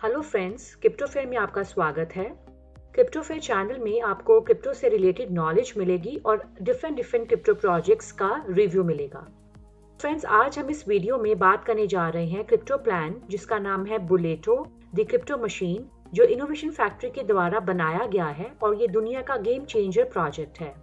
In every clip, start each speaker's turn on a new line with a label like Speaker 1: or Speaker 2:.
Speaker 1: Hello friends, क्रिप्टोफेयर में आपका स्वागत है। क्रिप्टोफेयर चैनल में आपको क्रिप्टो से रिलेटेड नॉलेज मिलेगी और डिफरेंट क्रिप्टो प्रोजेक्ट्स का रिव्यू मिलेगा। फ्रेंड्स, आज हम इस वीडियो में बात करने जा रहे हैं क्रिप्टो प्लान जिसका नाम है बुलेटो द क्रिप्टो मशीन, जो इनोवेशन फैक्ट्री के द्वारा बनाया गया है और ये दुनिया का गेम चेंजर प्रोजेक्ट है।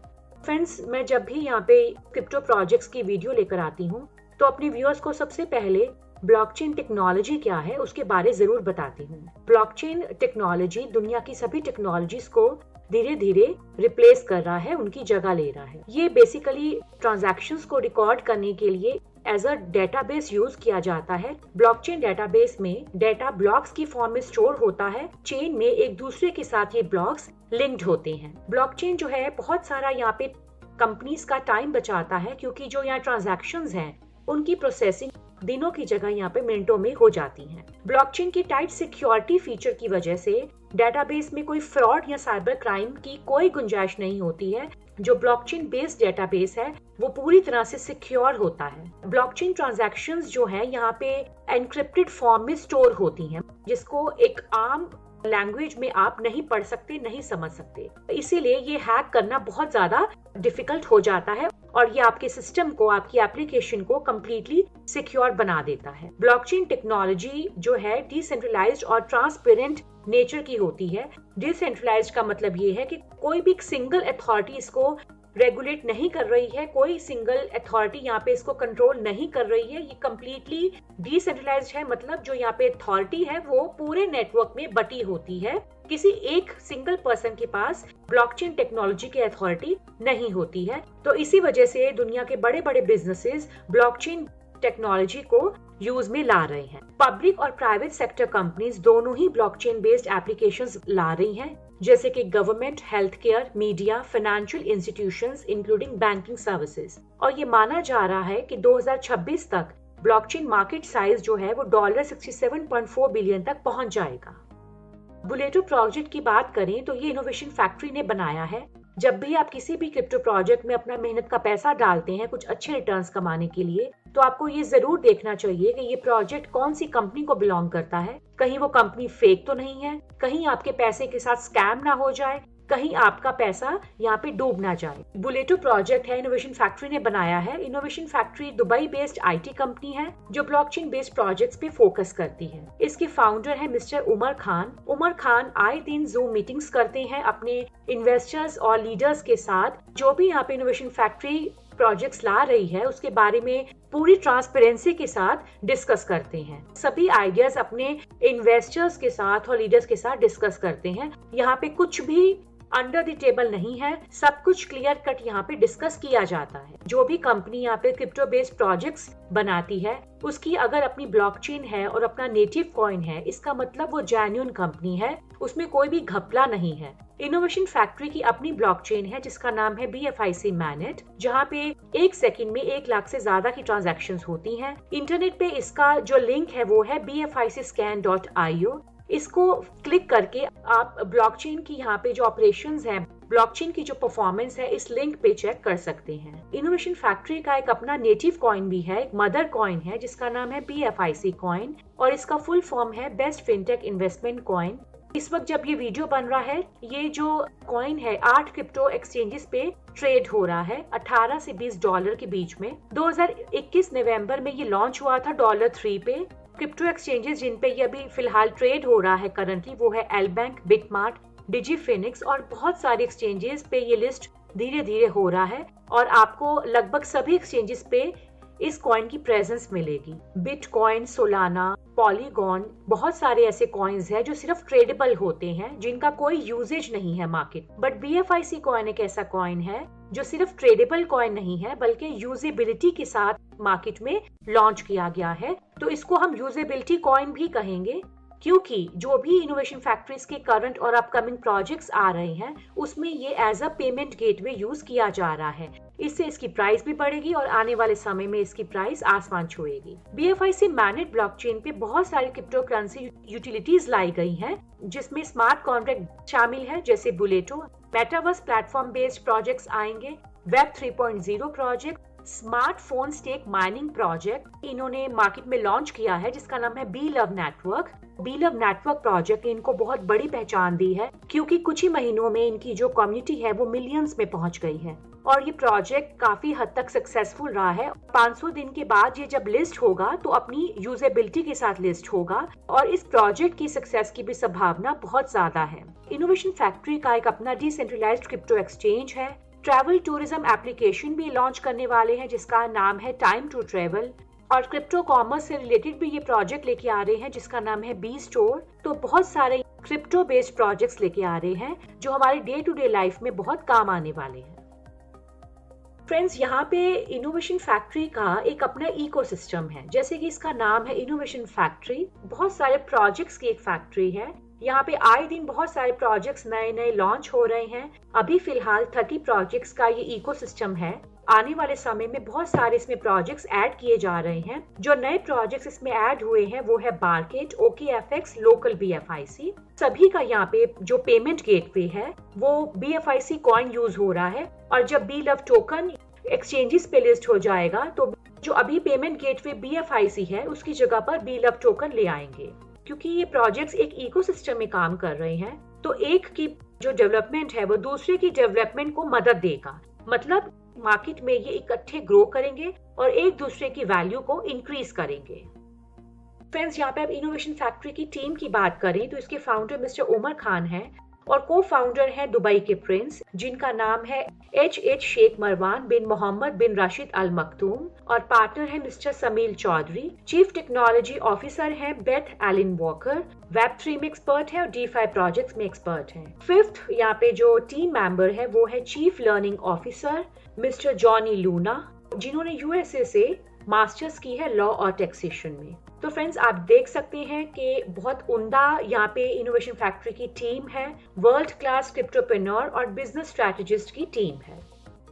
Speaker 1: फ्रेंड्स, मैं जब भी यहाँ पे क्रिप्टो प्रोजेक्ट्स की वीडियो लेकर आती हूँ तो अपने व्यूअर्स को सबसे पहले ब्लॉकचेन टेक्नोलॉजी क्या है उसके बारे जरूर बताती हूँ। ब्लॉकचेन टेक्नोलॉजी दुनिया की सभी टेक्नोलॉजीज को धीरे धीरे रिप्लेस कर रहा है, उनकी जगह ले रहा है। ये बेसिकली ट्रांजैक्शंस को रिकॉर्ड करने के लिए एज अ डेटाबेस यूज किया जाता है। ब्लॉकचेन डेटाबेस में डेटा ब्लॉक्स की फॉर्म में स्टोर होता है। चेन में एक दूसरे के साथ ये ब्लॉक्स लिंक्ड होते हैं। ब्लॉकचेन जो है बहुत सारा यहाँ पे कंपनीज का टाइम बचाता है, क्योंकि जो यहाँ ट्रांजैक्शंस हैं उनकी प्रोसेसिंग दिनों की जगह यहाँ पे मिनटों में हो जाती हैं। ब्लॉकचेन की टाइट सिक्योरिटी फीचर की वजह से डेटाबेस में कोई फ्रॉड या साइबर क्राइम की कोई गुंजाइश नहीं होती है। जो ब्लॉकचेन बेस्ड डेटाबेस है वो पूरी तरह से सिक्योर होता है। ब्लॉकचेन ट्रांजैक्शंस जो है यहाँ पे एनक्रिप्टेड फॉर्म में स्टोर होती हैं, जिसको एक आम लैंग्वेज में आप नहीं पढ़ सकते, नहीं समझ सकते। इसीलिए ये हैक करना बहुत ज्यादा डिफिकल्ट हो जाता है और ये आपके सिस्टम को, आपकी एप्लीकेशन को कंप्लीटली सिक्योर बना देता है। ब्लॉकचेन टेक्नोलॉजी जो है डिसेंट्रलाइज्ड और ट्रांसपेरेंट नेचर की होती है। डिसेंट्रलाइज्ड का मतलब ये है कि कोई भी सिंगल अथॉरिटी इसको रेगुलेट नहीं कर रही है, कोई सिंगल अथॉरिटी यहाँ पे इसको कंट्रोल नहीं कर रही है। ये कम्प्लीटली डिसेंट्रलाइज्ड है, मतलब जो यहाँ पे अथॉरिटी है वो पूरे नेटवर्क में बटी होती है। किसी एक सिंगल पर्सन के पास ब्लॉकचेन टेक्नोलॉजी की अथॉरिटी नहीं होती है। तो इसी वजह से दुनिया के बड़े बड़े बिजनेसेस ब्लॉकचेन टेक्नोलॉजी को यूज में ला रहे हैं। पब्लिक और प्राइवेट सेक्टर कंपनीज दोनों ही ब्लॉकचेन बेस्ड एप्लीकेशंस ला रही हैं, जैसे कि government, health care, media, financial institutions including banking services. और ये माना जा रहा है कि 2026 तक ब्लॉकचेन मार्केट साइज जो है वो $67.4 बिलियन तक पहुंच जाएगा। बुलेटो प्रोजेक्ट की बात करें तो ये इनोवेशन फैक्ट्री ने बनाया है। जब भी आप किसी भी क्रिप्टो प्रोजेक्ट में अपना मेहनत का पैसा डालते हैं कुछ अच्छे रिटर्न्स कमाने के लिए, तो आपको ये जरूर देखना चाहिए कि ये प्रोजेक्ट कौन सी कंपनी को बिलोंग करता है। कहीं वो कंपनी फेक तो नहीं है, कहीं आपके पैसे के साथ स्कैम ना हो जाए, कहीं आपका पैसा यहाँ पे डूब ना जाए। बुलेटो प्रोजेक्ट है इनोवेशन फैक्ट्री ने बनाया है। Innovation factory Dubai based IT company है जो ब्लॉकचेन बेस्ड प्रोजेक्ट्स पे फोकस करती है। इसके फाउंडर है मिस्टर उमर खान। उमर खान आए दिन जूम मीटिंग्स करते हैं अपने इन्वेस्टर्स और लीडर्स के साथ। जो भी यहाँ पे इनोवेशन फैक्ट्री प्रोजेक्ट्स ला रही है उसके बारे में पूरी ट्रांसपेरेंसी के साथ डिस्कस करते हैं। सभी आइडियाज अपने इन्वेस्टर्स के साथ और लीडर्स के साथ डिस्कस करते हैं। यहाँ पे कुछ भी अंडर द टेबल नहीं है, सब कुछ क्लियर कट यहाँ पे डिस्कस किया जाता है। जो भी कंपनी यहाँ पे क्रिप्टो बेस्ड प्रोजेक्ट्स बनाती है उसकी अगर अपनी ब्लॉकचेन है और अपना नेटिव कॉइन है, इसका मतलब वो जेन्युइन कंपनी है, उसमें कोई भी घपला नहीं है। इनोवेशन फैक्ट्री की अपनी ब्लॉकचेन है जिसका नाम है BFIC मैनेट, जहाँ पे एक सेकंड में 1 लाख से ज्यादा की ट्रांजैक्शंस होती हैं। इंटरनेट पे इसका जो लिंक है वो है BFICscan.io। इसको क्लिक करके आप ब्लॉकचेन की यहाँ पे जो ऑपरेशंस हैं, ब्लॉकचेन की जो परफॉर्मेंस है, इस लिंक पे चेक कर सकते हैं। इनोवेशन फैक्ट्री का एक अपना नेटिव कॉइन भी है, एक मदर कॉइन है जिसका नाम है BFIC कॉइन और इसका फुल फॉर्म है बेस्ट फिनटेक इन्वेस्टमेंट कॉइन। इस वक्त जब ये वीडियो बन रहा है, ये जो कॉइन है 8 क्रिप्टो एक्सचेंजेस पे ट्रेड हो रहा है $18 से $20 के बीच में। 2021 नवंबर में ये लॉन्च हुआ था $3 पे। क्रिप्टो एक्सचेंजेस जिन पे ये अभी फिलहाल ट्रेड हो रहा है करंटली वो है एलबैंक, बिटमार्ट, डिजीफिनिक्स और बहुत सारे एक्सचेंजेस पे ये लिस्ट धीरे धीरे हो रहा है और आपको लगभग सभी एक्सचेंजेस पे इस कॉइन की प्रेजेंस मिलेगी। बिटकॉइन, सोलाना, पॉलीगॉन, बहुत सारे ऐसे कॉइन्स हैं जो सिर्फ ट्रेडेबल होते हैं, जिनका कोई यूजेज नहीं है मार्केट। बट BFIC कॉइन एक ऐसा कॉइन है जो सिर्फ ट्रेडेबल कॉइन नहीं है बल्कि यूजेबिलिटी के साथ मार्केट में लॉन्च किया गया है। तो इसको हम यूजेबिलिटी कॉइन भी कहेंगे, क्योंकि जो भी इनोवेशन फैक्ट्रीज के करंट और अपकमिंग प्रोजेक्ट्स आ रहे हैं उसमें ये as a payment gateway use किया जा रहा है। इससे इसकी प्राइस भी बढ़ेगी और आने वाले समय में इसकी प्राइस आसमान छुएगी। BFIC मैनेट ब्लॉकचेन पे बहुत सारी क्रिप्टो करेंसी यूटिलिटीज लाई गई हैं, जिसमें स्मार्ट कॉन्ट्रैक्ट शामिल है जैसे बुलेटो। मेटावर्स प्लेटफॉर्म बेस्ड प्रोजेक्ट्स आएंगे, web 3.0 project, smartphone stake mining project इन्होंने मार्केट में लॉन्च किया है जिसका नाम है b love network. B love network project ने इनको बहुत बड़ी पहचान दी है, क्योंकि कुछ ही महीनों में इनकी जो कम्युनिटी है वो मिलियंस में पहुंच गई है और ये प्रोजेक्ट काफी हद तक सक्सेसफुल रहा है। 500 दिन के बाद ये जब लिस्ट होगा तो अपनी यूजेबिलिटी के साथ लिस्ट होगा और इस प्रोजेक्ट की सक्सेस की भी संभावना बहुत ज्यादा है। इनोवेशन फैक्ट्री का एक अपना डिसेंट्रलाइज्ड क्रिप्टो एक्सचेंज है। ट्रैवल टूरिज्म एप्लीकेशन भी लॉन्च करने वाले हैं जिसका नाम है टाइम टू ट्रैवल, और क्रिप्टो कॉमर्स से रिलेटेड भी ये प्रोजेक्ट लेके आ रहे हैं जिसका नाम है बी स्टोर। तो बहुत सारे क्रिप्टो बेस्ड प्रोजेक्ट्स लेके आ रहे हैं जो हमारी डे टू डे लाइफ में बहुत काम आने वाले हैं। फ्रेंड्स, यहाँ पे इनोवेशन फैक्ट्री का एक अपना इकोसिस्टम है। जैसे कि इसका नाम है इनोवेशन फैक्ट्री, बहुत सारे प्रोजेक्ट्स की एक फैक्ट्री है। यहाँ पे आए दिन बहुत सारे प्रोजेक्ट्स नए नए लॉन्च हो रहे हैं। अभी फिलहाल 30 प्रोजेक्ट्स का ये इकोसिस्टम है। आने वाले समय में बहुत सारे इसमें प्रोजेक्ट्स ऐड किए जा रहे हैं। जो नए प्रोजेक्ट्स इसमें ऐड हुए हैं वो है बार्केट, OKFX, लोकल BFIC। सभी का यहाँ पे जो पेमेंट गेटवे है वो BFIC कॉइन यूज हो रहा है, और जब बीलव टोकन एक्सचेंजेस पे लिस्ट हो जाएगा तो जो अभी पेमेंट गेटवे BFIC है उसकी जगह पर बीलव टोकन ले आएंगे। क्योंकि ये प्रोजेक्ट्स एक इकोसिस्टम में काम कर रहे हैं तो एक की जो डेवलपमेंट है वो दूसरे की डेवलपमेंट को मदद देगा। मतलब मार्केट में ये इकट्ठे ग्रो करेंगे और एक दूसरे की वैल्यू को इंक्रीज करेंगे। फ्रेंड्स, यहाँ पे अब इनोवेशन फैक्ट्री की टीम की बात करें तो इसके फाउंडर मिस्टर उमर खान हैं और को फाउंडर हैं दुबई के प्रिंस जिनका नाम है H शेख मरवान बिन मोहम्मद बिन राशिद अल मखतूम, और पार्टनर है mister Sameel Chaudhary. Chief technology officer हैं बेथ एलिन वॉकर, Web3 में एक्सपर्ट है और DeFi प्रोजेक्ट्स में एक्सपर्ट हैं। फिफ्थ यहाँ पे जो टीम मेंबर है वो है chief learning officer mister Johnny Luna, जिन्होंने USA से मास्टर्स की है लॉ और टैक्सेशन में। तो फ्रेंड्स, आप देख सकते हैं कि बहुत उम्दा यहाँ पे इनोवेशन फैक्ट्री की टीम है। वर्ल्ड क्लास क्रिप्टोप्रेन्योर और बिजनेस स्ट्रैटेजिस्ट की टीम है।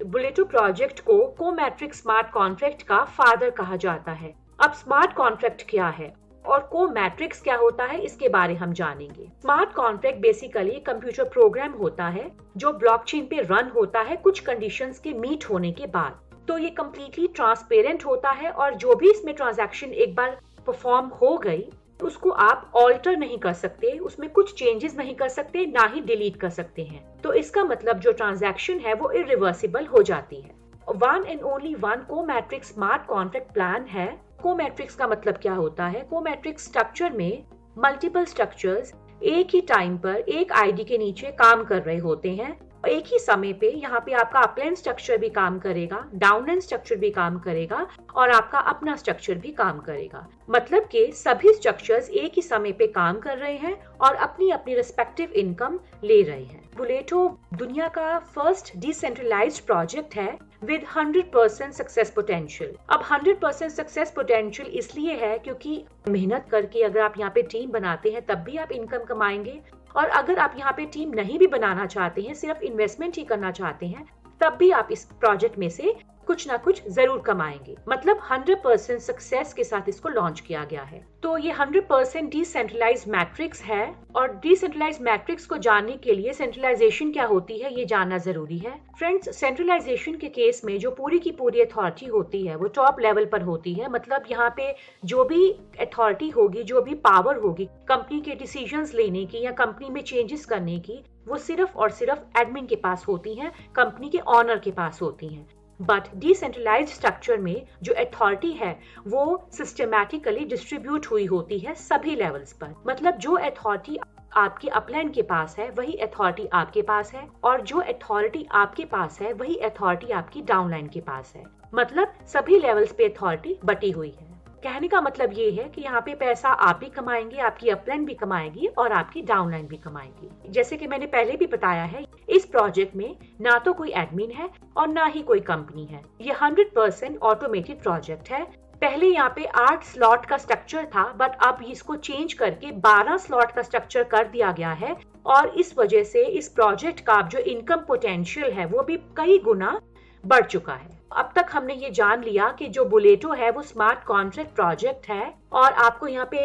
Speaker 1: बुलेटो प्रोजेक्ट को कोमैट्रिक स्मार्ट कॉन्ट्रैक्ट का फादर कहा जाता है। अब स्मार्ट कॉन्ट्रैक्ट क्या है और कोमैट्रिक्स क्या होता है इसके बारे हम जानेंगे। Smart contract basically computer program होता है जो ब्लॉकचेन पे रन होता है कुछ कंडीशंस के मीट होने के बाद। तो ये कम्प्लीटली ट्रांसपेरेंट होता है और जो भी इसमें ट्रांजैक्शन एक बार परफॉर्म हो गई उसको आप ऑल्टर नहीं कर सकते, उसमें कुछ चेंजेस नहीं कर सकते, ना ही डिलीट कर सकते हैं। तो इसका मतलब जो ट्रांजैक्शन है वो इरिवर्सिबल हो जाती है। One and only one comatrix smart contract plan है। कोमैट्रिक्स का मतलब क्या होता है? कोमैट्रिक स्ट्रक्चर में मल्टीपल स्ट्रक्चर्स एक ही टाइम पर एक आईडी के नीचे काम कर रहे होते हैं। एक ही समय पे यहाँ पे आपका अपलाइन स्ट्रक्चर भी काम करेगा, डाउनलाइन स्ट्रक्चर भी काम करेगा और आपका अपना स्ट्रक्चर भी काम करेगा। मतलब कि सभी स्ट्रक्चर्स एक ही समय पे काम कर रहे हैं और अपनी अपनी रिस्पेक्टिव इनकम ले रहे हैं। बुलेटो दुनिया का फर्स्ट डिसेंट्रलाइज्ड प्रोजेक्ट है विद 100% सक्सेस पोटेंशियल। अब 100% सक्सेस पोटेंशियल इसलिए है क्योंकि मेहनत करके अगर आप यहाँ पे टीम बनाते हैं तब भी आप इनकम कमाएंगे, और अगर आप यहाँ पे टीम नहीं भी बनाना चाहते हैं, सिर्फ इन्वेस्टमेंट ही करना चाहते हैं, तब भी आप इस प्रोजेक्ट में से कुछ ना कुछ जरूर कमाएंगे। मतलब 100% सक्सेस के साथ इसको लॉन्च किया गया है। तो ये 100% डिसेंट्रलाइज्ड मैट्रिक्स है, और डिसेंट्रलाइज्ड मैट्रिक्स को जानने के लिए सेंट्रलाइजेशन क्या होती है ये जानना जरूरी है। फ्रेंड्स, सेंट्रलाइजेशन के केस में जो पूरी की पूरी अथॉरिटी होती है वो टॉप लेवल पर होती है। मतलब यहाँ पे जो भी अथॉरिटी होगी, जो भी पावर होगी कंपनी के डिसीजंस लेने की या कंपनी में चेंजेस करने की, वो सिर्फ और सिर्फ एडमिन के पास होती हैं, कंपनी के ऑनर के पास होती हैं। बट डिसेंट्रलाइज्ड स्ट्रक्चर में जो अथॉरिटी है वो सिस्टमैटिकली डिस्ट्रीब्यूट हुई होती है सभी लेवल्स पर। मतलब जो अथॉरिटी आपके अपलाइन के पास है वही अथॉरिटी आपके पास है, और जो अथॉरिटी आपके पास है वही अथॉरिटी आपकी डाउनलाइन के पास है। मतलब सभी लेवल्स पे अथॉरिटी बटी हुई है। कहने का मतलब ये है कि यहाँ पे पैसा आप भी कमाएंगे, आपकी अपलाइन भी कमाएगी और आपकी डाउनलाइन भी कमाएगी। जैसे कि मैंने पहले भी बताया है, इस प्रोजेक्ट में ना तो कोई एडमिन है और ना ही कोई कंपनी है। ये 100% ऑटोमेटेड प्रोजेक्ट है। पहले यहाँ पे 8 स्लॉट का स्ट्रक्चर था, बट अब इसको चेंज करके 12 स्लॉट का स्ट्रक्चर कर दिया गया है, और इस वजह से इस प्रोजेक्ट का जो इनकम पोटेंशियल है वो भी कई गुना बढ़ चुका है। अब तक हमने ये जान लिया कि जो बुलेटो है वो स्मार्ट कॉन्ट्रैक्ट प्रोजेक्ट है, और आपको यहाँ पे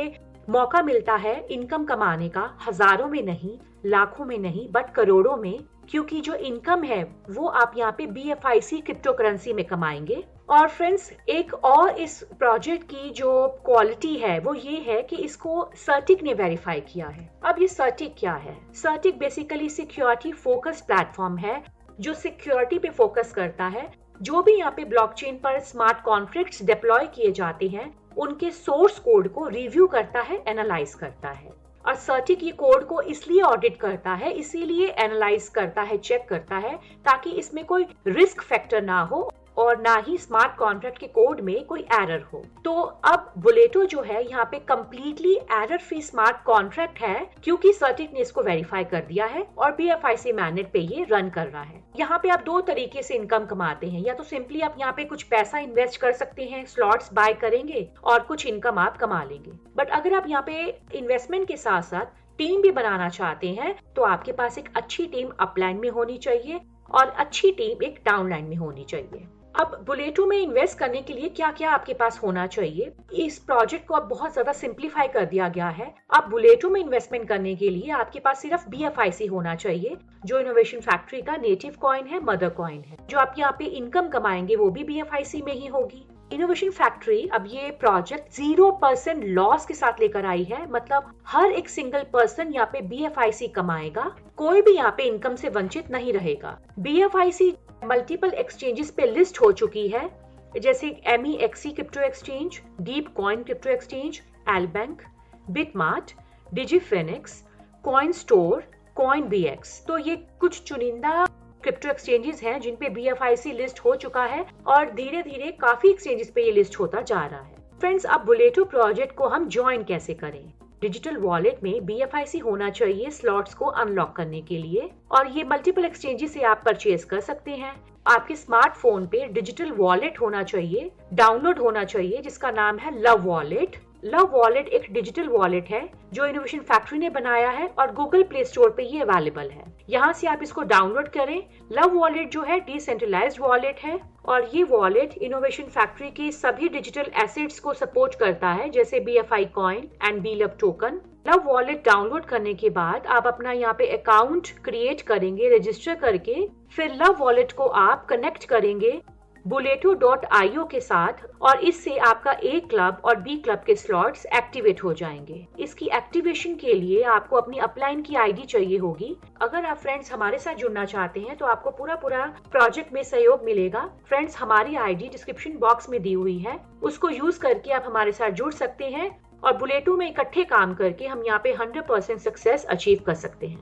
Speaker 1: मौका मिलता है इनकम कमाने का, हजारों में नहीं, लाखों में नहीं, बट करोड़ों में। क्योंकि जो इनकम है वो आप यहाँ पे BFIC क्रिप्टो करेंसी में कमाएंगे, और फ्रेंड्स एक और इस प्रोजेक्ट की जो क्वालिटी है वो ये है कि इसको सर्टिक ने वेरीफाई किया है। अब ये सर्टिक क्या है? सर्टिक बेसिकली सिक्योरिटी फोकस प्लेटफॉर्म है जो सिक्योरिटी पे फोकस करता है। जो भी यहाँ पे ब्लॉकचेन पर स्मार्ट कॉन्ट्रैक्ट्स डिप्लॉय किए जाते हैं उनके सोर्स कोड को रिव्यू करता है, एनालाइज करता है। और सर्टिक ये कोड को इसलिए ऑडिट करता है, इसीलिए एनालाइज करता है, चेक करता है ताकि इसमें कोई रिस्क फैक्टर ना हो और ना ही स्मार्ट कॉन्ट्रैक्ट के कोड में कोई एरर हो। तो अब बुलेटो जो है यहाँ पे completely error free smart contract है क्योंकि सर्टिक ने इसको वेरीफाई कर दिया है और BFIC मैनेट पे ये रन कर रहा है। यहाँ पे आप 2 तरीके से इनकम कमाते हैं, या तो सिंपली आप यहाँ पे कुछ पैसा इन्वेस्ट कर सकते हैं, स्लॉट्स बाय करेंगे और कुछ इनकम आप कमा लेंगे। बट अगर आप यहाँ पे इन्वेस्टमेंट के साथ साथ टीम भी बनाना चाहते हैं तो आपके पास एक अच्छी टीम अपलाइन में होनी चाहिए और अच्छी टीम एक डाउनलाइन में होनी चाहिए। अब बुलेटो में इन्वेस्ट करने के लिए क्या क्या आपके पास होना चाहिए? इस प्रोजेक्ट को अब बहुत ज्यादा सिंप्लीफाई कर दिया गया है। अब बुलेटो में इन्वेस्टमेंट करने के लिए आपके पास सिर्फ BFIC होना चाहिए जो इनोवेशन फैक्ट्री का नेटिव कॉइन है, मदर कॉइन है। जो आप यहाँ पे इनकम कमाएंगे वो भी BFIC में ही होगी। इनोवेशन फैक्ट्री अब ये प्रोजेक्ट 0% लॉस के साथ लेकर आई है, मतलब हर एक सिंगल पर्सन यहाँ पे BFIC कमाएगा, कोई भी यहाँ पे इनकम से वंचित नहीं रहेगा। BFIC मल्टीपल एक्सचेंजेस पे लिस्ट हो चुकी है, जैसे MEXC crypto exchange, DeepCoin crypto exchange, LBank, BitMart, DigiFinex, Coinstore, coin BX। तो ये कुछ चुनिंदा क्रिप्टो एक्सचेंजेस हैं जिन पे BFIC लिस्ट हो चुका है और धीरे धीरे काफी एक्सचेंजेस पे ये लिस्ट होता जा रहा है। फ्रेंड्स, अब बुलेटो प्रोजेक्ट को हम ज्वाइन कैसे करें? डिजिटल वॉलेट में BFIC होना चाहिए स्लॉट्स को अनलॉक करने के लिए और ये मल्टीपल एक्सचेंजेस से आप परचेज कर सकते हैं। आपके स्मार्टफोन पे डिजिटल वॉलेट होना चाहिए, डाउनलोड होना चाहिए, जिसका नाम है लव वॉलेट। लव वॉलेट एक डिजिटल वॉलेट है जो इनोवेशन फैक्ट्री ने बनाया है और गूगल प्ले स्टोर पे ये अवेलेबल है। यहाँ से आप इसको डाउनलोड करें। लव वॉलेट जो है डिसेंट्रलाइज्ड वॉलेट है और ये वॉलेट इनोवेशन फैक्ट्री के सभी डिजिटल एसेट्स को सपोर्ट करता है, जैसे BFI coin and BLove token. Love wallet download करने के बाद आप अपना यहाँ पे अकाउंट क्रिएट करेंगे रजिस्टर करके, फिर लव वॉलेट को आप कनेक्ट करेंगे buleto.io के साथ और इससे आपका A क्लब और B क्लब के स्लॉट्स एक्टिवेट हो जाएंगे। इसकी एक्टिवेशन के लिए आपको अपनी अपलाइन की आईडी चाहिए होगी। अगर आप फ्रेंड्स हमारे साथ जुड़ना चाहते हैं तो आपको पूरा प्रोजेक्ट में सहयोग मिलेगा। फ्रेंड्स, हमारी आईडी डिस्क्रिप्शन बॉक्स में दी हुई है, उसको यूज करके आप हमारे साथ जुड़ सकते हैं और बुलेटो में इकट्ठे काम करके हम यहाँ पे 100% सक्सेस अचीव कर सकते हैं।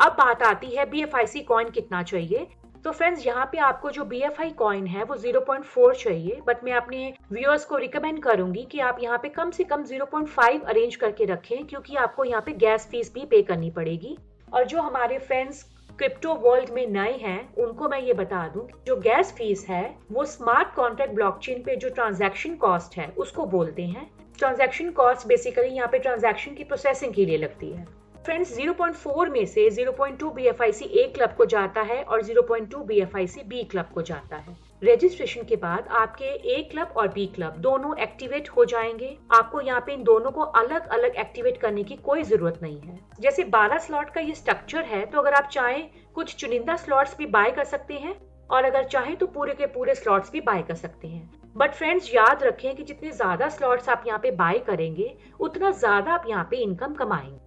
Speaker 1: अब बात आती है BFIC कॉइन कितना चाहिए। तो फ्रेंड्स, यहाँ पे आपको जो BFI कॉइन है वो 0.4 चाहिए, बट मैं अपने व्यूअर्स को रिकमेंड करूंगी कि आप यहाँ पे कम से कम 0.5 अरेंज करके रखें क्योंकि आपको यहाँ पे गैस फीस भी पे करनी पड़ेगी। और जो हमारे फ्रेंड्स क्रिप्टो वर्ल्ड में नए हैं उनको मैं ये बता दूं, जो गैस फीस है वो स्मार्ट कॉन्ट्रैक्ट ब्लॉकचेन पे जो ट्रांजैक्शन कॉस्ट है उसको बोलते हैं। ट्रांजैक्शन कॉस्ट बेसिकली यहाँ पे ट्रांजैक्शन की प्रोसेसिंग के लिए लगती है। फ्रेंड्स, 0.4 में से 0.2 BFIC A क्लब को जाता है और 0.2 BFIC B क्लब को जाता है। रजिस्ट्रेशन के बाद आपके A क्लब और B क्लब दोनों एक्टिवेट हो जाएंगे। आपको यहाँ पे इन दोनों को अलग अलग एक्टिवेट करने की कोई जरूरत नहीं है। जैसे 12 स्लॉट का ये स्ट्रक्चर है, तो अगर आप चाहें कुछ चुनिंदा स्लॉट्स भी बाय कर सकते हैं और अगर चाहें तो पूरे के पूरे स्लॉट्स भी बाय कर सकते हैं। बट फ्रेंड्स, याद रखें कि जितने ज्यादा स्लॉट्स आप यहाँ पे बाय करेंगे उतना ज्यादा आप यहाँ पे इनकम कमाएंगे।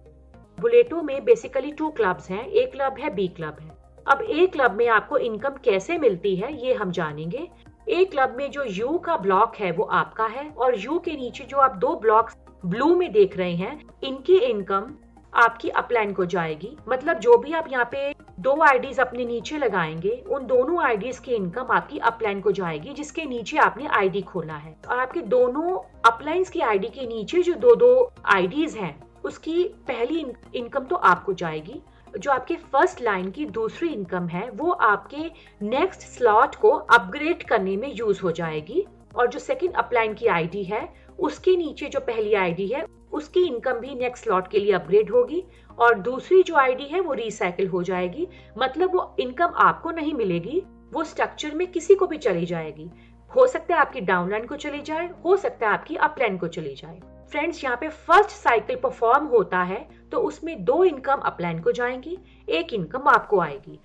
Speaker 1: बुलेटो में बेसिकली 2 क्लब्स हैं, A क्लब है, B क्लब है। अब A क्लब में आपको इनकम कैसे मिलती है ये हम जानेंगे। A क्लब में जो U का ब्लॉक है वो आपका है और U के नीचे जो आप 2 ब्लॉक्स ब्लू में देख रहे हैं, इनकी इनकम आपकी अपलाइन को जाएगी। मतलब जो भी आप यहाँ पे 2 आईडीज अपने नीचे लगाएंगे उन दोनों आईडीज की इनकम आपकी अपलाइन को जाएगी जिसके नीचे आपने आईडी खोला है। और आपके दोनों अपलाइंस की आईडी के नीचे जो 2 आईडीज हैं उसकी पहली इनकम तो आपको जाएगी। जो आपके फर्स्ट लाइन की दूसरी इनकम है वो आपके नेक्स्ट स्लॉट को अपग्रेड करने में यूज हो जाएगी और जो सेकंड अपलाइन की आईडी है उसके नीचे जो पहली आईडी है उसकी इनकम भी नेक्स्ट स्लॉट के लिए अपग्रेड होगी और दूसरी जो आईडी है वो रिसाइकिल हो जाएगी। मतलब वो इनकम आपको नहीं मिलेगी, वो स्ट्रक्चर में किसी को भी चली जाएगी। हो सकता है आपकी डाउनलाइन को चली जाए, हो सकता है आपकी अपलाइन को चली जाए। फ्रेंड्स, यहाँ पे फर्स्ट साइकिल परफॉर्म होता है तो उसमें 2 इनकम अपलाइन को जाएंगी, 1 इनकम आपको आएगी।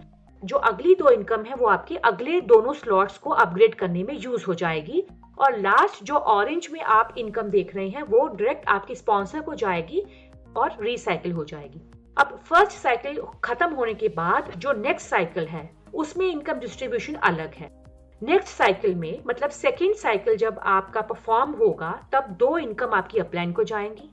Speaker 1: जो अगली दो इनकम है वो आपके अगले दोनों स्लॉट्स को अपग्रेड करने में यूज हो जाएगी। और लास्ट जो ऑरेंज में आप इनकम देख रहे हैं वो डायरेक्ट आपकी स्पॉन्सर को जाएगी और रिसाइकिल हो जाएगी। अब फर्स्ट साइकिल खत्म होने के बाद जो नेक्स्ट साइकिल है उसमें इनकम डिस्ट्रीब्यूशन अलग है। नेक्स्ट साइकिल में मतलब सेकेंड साइकिल जब आपका परफॉर्म होगा तब 2 इनकम आपकी अपलाइन को जाएंगी,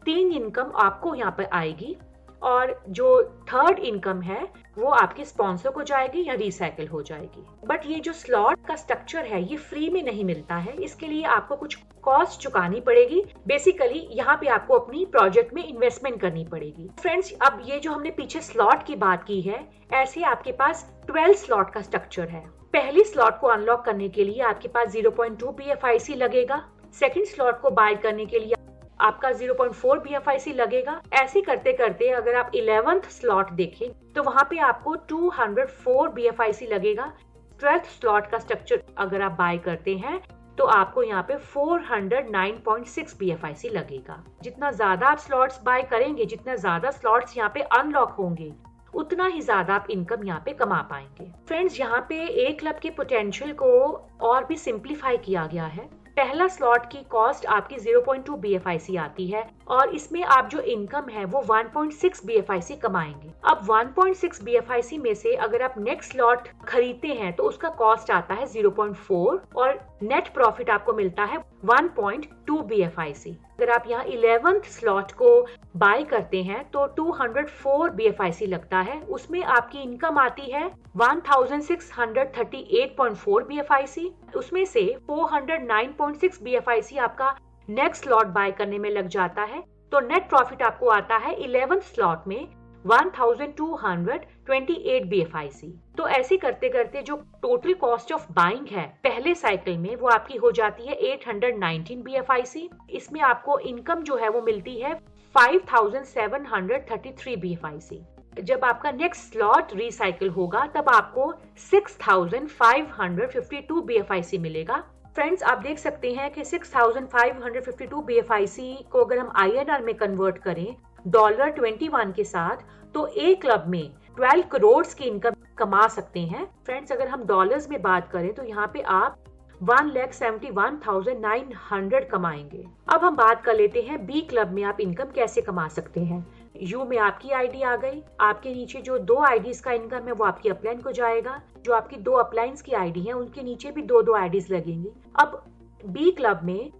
Speaker 1: 3 इनकम आपको यहाँ पर आएगी और जो थर्ड इनकम है वो आपके स्पॉन्सर को जाएगी या रिसाइकिल हो जाएगी। बट ये जो स्लॉट का स्ट्रक्चर है ये फ्री में नहीं मिलता है, इसके लिए आपको कुछ कॉस्ट चुकानी पड़ेगी। बेसिकली यहाँ पे आपको अपनी प्रोजेक्ट में इन्वेस्टमेंट करनी पड़ेगी। फ्रेंड्स, अब ये जो हमने पीछे स्लॉट की बात की है, ऐसे आपके पास 12 स्लॉट का स्ट्रक्चर है। पहली स्लॉट को अनलॉक करने के लिए आपके पास 0.2 BFIC लगेगा। सेकेंड स्लॉट को बाय करने के लिए आपका 0.4 BFIC लगेगा। ऐसे करते करते अगर आप 11th स्लॉट देखें तो वहां पे आपको 204 BFIC लगेगा। 12th स्लॉट का स्ट्रक्चर अगर आप बाय करते हैं तो आपको यहाँ पे 409.6 BFIC लगेगा। जितना ज्यादा आप स्लॉट्स बाय करेंगे, जितना ज्यादा स्लॉट्स यहाँ पे अनलॉक होंगे, उतना ही ज्यादा आप इनकम यहाँ पे कमा पाएंगे। फ्रेंड्स, यहाँ पे ए क्लब के पोटेंशियल को और भी सिंप्लीफाई किया गया है। पहला स्लॉट की कॉस्ट आपकी 0.2 BFIC आती है और इसमें आप जो इनकम है वो 1.6 BFIC कमाएंगे। अब 1.6 BFIC में से अगर आप नेक्स्ट स्लॉट खरीदते हैं तो उसका कॉस्ट आता है 0.4 और नेट प्रॉफिट आपको मिलता है 1.2 BFIC। अगर आप यहाँ 11th स्लॉट को बाय करते हैं तो 204 BFIC लगता है, उसमें आपकी इनकम आती है 1638.4 BFIC। उसमें से 409.6 BFIC आपका नेक्स्ट स्लॉट बाय करने में लग जाता है, तो नेट प्रॉफिट आपको आता है 11th स्लॉट में 1228 BFIC। तो ऐसे करते करते जो टोटल कॉस्ट ऑफ बाइंग है पहले साइकिल में वो आपकी हो जाती है 819 BFIC। इसमें आपको इनकम जो है वो मिलती है 5733 BFIC। जब आपका नेक्स्ट स्लॉट रिसाइकिल होगा तब आपको 6552 BFIC मिलेगा। फ्रेंड्स, आप देख सकते हैं कि 6552 BFIC को अगर हम INR में कन्वर्ट करें $21 के साथ तो ए क्लब में 12 करोड़ की इनकम कमा सकते हैं। फ्रेंड्स, अगर हम डॉलर्स में बात करें तो यहाँ पे आप 1,71,900 कमाएंगे। अब हम बात कर लेते हैं बी क्लब में आप इनकम कैसे कमा सकते हैं। यू में आपकी आईडी आ गई, आपके नीचे जो 2 आईडीज का इनकम है वो आपकी अपलाइन को जाएगा। जो आपकी 2 अपलाइंस की आईडी है उनके नीचे भी 2 आईडीज लगेंगी। अब बी क्लब में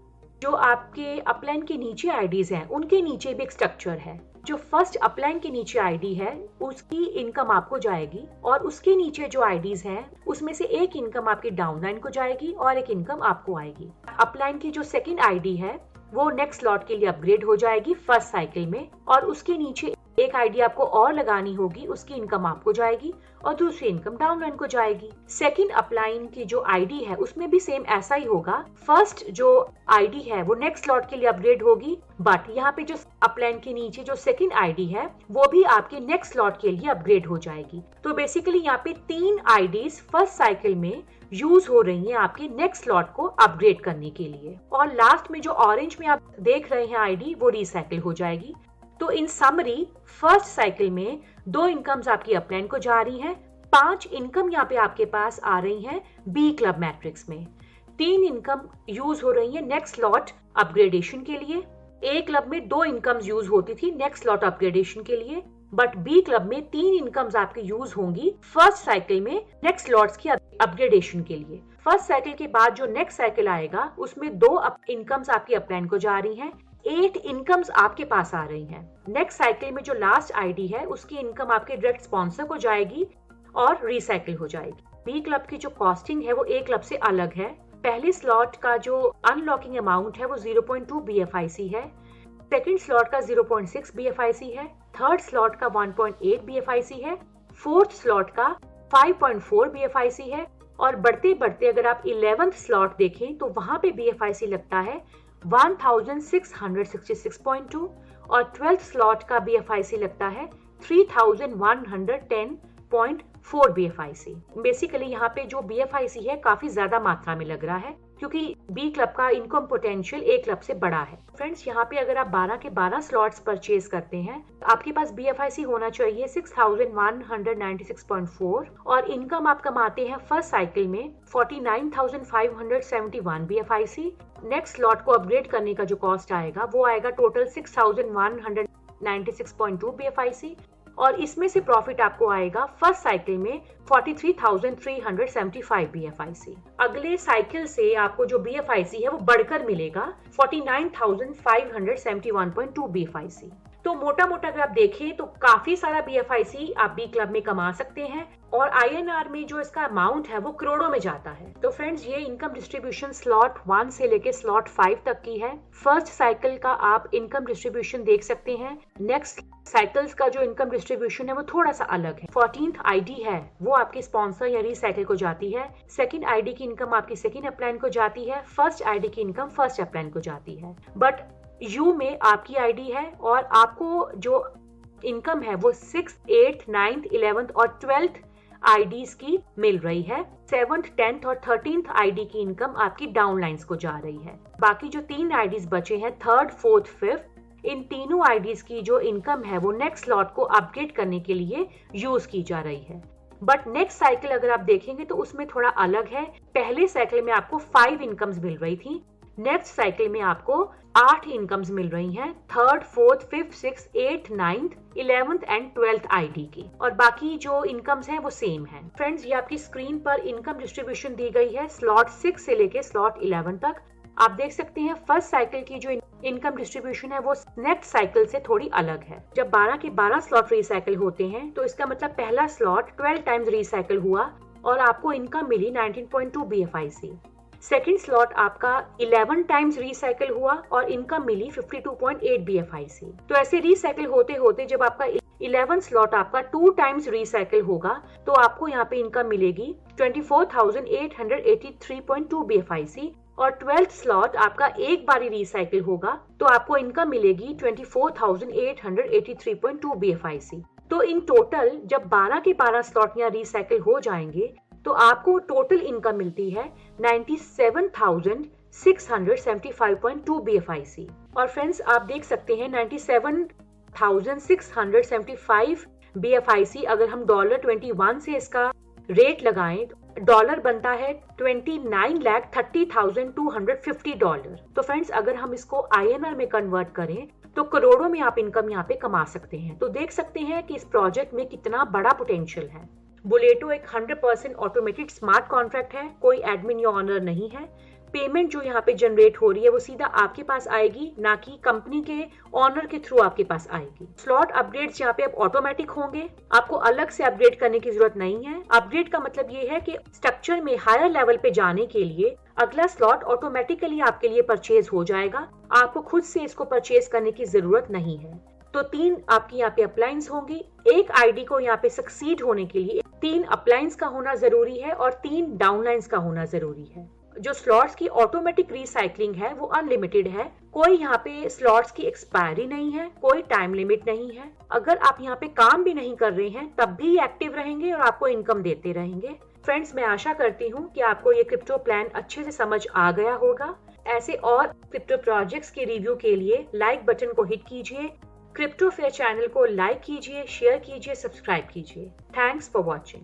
Speaker 1: जो आपके अपलाइन के नीचे आईडीज हैं उनके नीचे भी एक स्ट्रक्चर है। जो फर्स्ट अपलाइन के नीचे आईडी है उसकी इनकम आपको जाएगी और उसके नीचे जो आईडीज हैं उसमें से एक इनकम आपकी डाउनलाइन को जाएगी और एक इनकम आपको आएगी। अपलाइन की जो सेकंड आईडी है वो नेक्स्ट स्लॉट के लिए अपग्रेड हो जाएगी फर्स्ट साइकिल में और उसके नीचे एक आईडी आपको और लगानी होगी, उसकी इनकम आपको जाएगी और दूसरी इनकम डाउनलाइन को जाएगी। सेकंड अपलाइन की जो आईडी है उसमें भी सेम ऐसा ही होगा। फर्स्ट जो आईडी है वो नेक्स्ट स्लॉट के लिए अपग्रेड होगी, बट यहाँ पे जो अपलाइन के नीचे जो सेकंड आईडी है वो भी आपके नेक्स्ट स्लॉट के लिए अपग्रेड हो जाएगी। तो बेसिकली यहाँ पे 3 आईडीज फर्स्ट साइकिल में यूज हो रही हैं आपके नेक्स्ट स्लॉट को अपग्रेड करने के लिए। और लास्ट में जो ऑरेंज में आप देख रहे हैं आईडी वो रिसाइकिल हो जाएगी। तो इन समरी फर्स्ट साइकिल में 2 इनकम्स आपकी अपलाइन को जा रही हैं, 5 इनकम यहाँ पे आपके पास आ रही हैं बी क्लब मैट्रिक्स में, 3 इनकम यूज हो रही है नेक्स्ट स्लॉट अपग्रेडेशन के लिए। ए क्लब में 2 इनकम्स यूज होती थी नेक्स्ट स्लॉट अपग्रेडेशन के लिए, बट बी क्लब में 3 इनकम्स आपकी यूज होंगी फर्स्ट साइकिल में नेक्स्ट स्लॉट्स की अपग्रेडेशन के लिए। फर्स्ट साइकिल के बाद जो नेक्स्ट साइकिल आएगा उसमें 2 इनकम्स आपकी अपलाइन को जा रही हैं, 8 इनकम्स आपके पास आ रही हैं। नेक्स्ट साइकिल में जो लास्ट आईडी है उसकी इनकम आपके डायरेक्ट स्पॉन्सर को जाएगी और रिसाइकिल हो जाएगी। बी क्लब की जो कॉस्टिंग है वो ए क्लब से अलग है। पहले स्लॉट का जो अनलॉकिंग अमाउंट है वो 0.2 BFIC है, सेकंड स्लॉट का 0.6 BFIC है, थर्ड स्लॉट का 1.8 BFIC है, फोर्थ स्लॉट का 5.4 BFIC है और बढ़ते बढ़ते अगर आप 11th स्लॉट देखें तो वहां पे BFIC लगता है 1666.2 और 12th स्लॉट का BFIC लगता है 3110.4 BFIC। बेसिकली यहाँ पे जो BFIC है काफी ज्यादा मात्रा में लग रहा है। क्योंकि बी क्लब का इनकम पोटेंशियल ए क्लब से बड़ा है। फ्रेंड्स, यहाँ पे अगर आप 12 के 12 स्लॉट्स परचेज करते हैं, आपके पास BFIC होना चाहिए 6196.4 और इनकम आप कमाते हैं फर्स्ट साइकिल में 49,571 BFIC। नेक्स्ट स्लॉट को अपग्रेड करने का जो कॉस्ट आएगा वो आएगा टोटल 6,196.2 BFIC और इसमें से प्रॉफिट आपको आएगा फर्स्ट साइकिल में 43,375 BFIC। अगले साइकिल से आपको जो BFIC है वो बढ़कर मिलेगा 49,571.2 BFIC। तो मोटा मोटा अगर आप देखें तो काफी सारा BFIC आप बी क्लब में कमा सकते हैं और INR में जो इसका अमाउंट है वो करोड़ों में जाता है। तो फ्रेंड्स, ये इनकम डिस्ट्रीब्यूशन स्लॉट 1 से लेके स्लॉट 5 तक की है। फर्स्ट साइकिल का आप इनकम डिस्ट्रीब्यूशन देख सकते हैं। नेक्स्ट साइकिल्स का जो इनकम डिस्ट्रीब्यूशन है वो थोड़ा सा अलग है। 14th ID है वो आपके स्पॉन्सर या रीसाइकिल को जाती है। सेकंड ID की इनकम आपकी सेकंड अपलाइन को जाती है। फर्स्ट ID की इनकम फर्स्ट अपलाइन को जाती है। बट यू में आपकी ID है और आपको जो इनकम है वो 6th, 8th, 9th, 11th और 12th IDs की मिल रही है। 7th, 10th और 13th ID की इनकम आपकी डाउनलाइंस को जा रही है। बाकी जो 3 IDs बचे हैं 3rd, 4th, 5th, इन तीनों IDs की जो इनकम है वो नेक्स्ट स्लॉट को अपडेट करने के लिए यूज की जा रही है। बट नेक्स्ट साइकिल अगर आप देखेंगे तो उसमें थोड़ा अलग है। पहले साइकिल में आपको 5 इनकम्स मिल रही थी, नेक्स्ट साइकिल में आपको 8 इनकम्स मिल रही हैं 3rd, 4th, 5th, 6th, 8th, 9th, 11th and 12th ID की, और बाकी जो इनकम्स हैं वो सेम हैं। फ्रेंड्स, ये आपकी स्क्रीन पर इनकम डिस्ट्रीब्यूशन दी गई है स्लॉट 6 से लेके स्लॉट 11 तक। आप देख सकते हैं फर्स्ट साइकिल की जो इनकम डिस्ट्रीब्यूशन है वो नेक्स्ट साइकिल से थोड़ी अलग है। जब 12 के 12 स्लॉट रीसाइकिल होते हैं तो इसका मतलब पहला स्लॉट 12 टाइम्स रीसाइकिल हुआ और आपको इनकम मिली 19.2 BFIC। सेकेंड स्लॉट आपका 11 टाइम्स रीसाइकिल हुआ और इनकम मिली 52.8 BFIC। तो ऐसे रीसाइकिल होते होते जब आपका 11 स्लॉट आपका 2 टाइम्स रीसाइकिल होगा तो आपको यहाँ पे इनकम मिलेगी 24,883.2 BFIC और 12th स्लॉट आपका एक बारी रीसाइकिल होगा तो आपको इनकम मिलेगी 24,883.2 BFIC। तो इन टोटल जब 12 के 12 स्लॉट यहाँ रीसाइकिल हो जाएंगे तो आपको टोटल इनकम मिलती है 97,675.2 BFIC। और फ्रेंड्स, आप देख सकते हैं 97,675 BFIC अगर हम $21 से इसका रेट लगाएं डॉलर बनता है $29,30,250। तो फ्रेंड्स, अगर हम इसको INR में कन्वर्ट करें तो करोड़ों में आप इनकम यहाँ पे कमा सकते हैं। तो देख सकते हैं कि इस प्रोजेक्ट में कितना बड़ा पोटेंशियल है। बुलेटो एक 100% ऑटोमेटेड स्मार्ट कॉन्ट्रैक्ट है, कोई एडमिन या ऑनर नहीं है। पेमेंट जो यहाँ पे जनरेट हो रही है वो सीधा आपके पास आएगी, ना कि कंपनी के ऑनर के थ्रू आपके पास आएगी। स्लॉट अपग्रेड्स यहाँ पे अब ऑटोमेटिक होंगे, आपको अलग से अपग्रेड करने की जरूरत नहीं है। अपग्रेड का मतलब ये है कि स्ट्रक्चर में हायर लेवल पे जाने के लिए अगला स्लॉट ऑटोमेटिकली आपके लिए परचेज हो जाएगा, आपको खुद से इसको परचेज करने की जरूरत नहीं है। तो 3 आपकी यहाँ पे अपलाइंस होंगी। एक ID को यहाँ पे सक्सीड होने के लिए 3 अपलाइंस का होना जरूरी है और 3 डाउनलाइंस का होना जरूरी है। जो स्लॉट्स की ऑटोमेटिक रिसाइकलिंग है वो अनलिमिटेड है, कोई यहाँ पे स्लॉट्स की एक्सपायरी नहीं है, कोई टाइम लिमिट नहीं है। अगर आप यहाँ पे काम भी नहीं कर रहे हैं तब भी एक्टिव रहेंगे और आपको इनकम देते रहेंगे। फ्रेंड्स, मैं आशा करती हूँ कि आपको ये क्रिप्टो प्लान अच्छे से समझ आ गया होगा। ऐसे और क्रिप्टो प्रोजेक्ट्स के रिव्यू के लिए लाइक बटन को हिट कीजिए, क्रिप्टो फेयर चैनल को लाइक कीजिए, शेयर कीजिए, सब्सक्राइब कीजिए। Thanks for watching.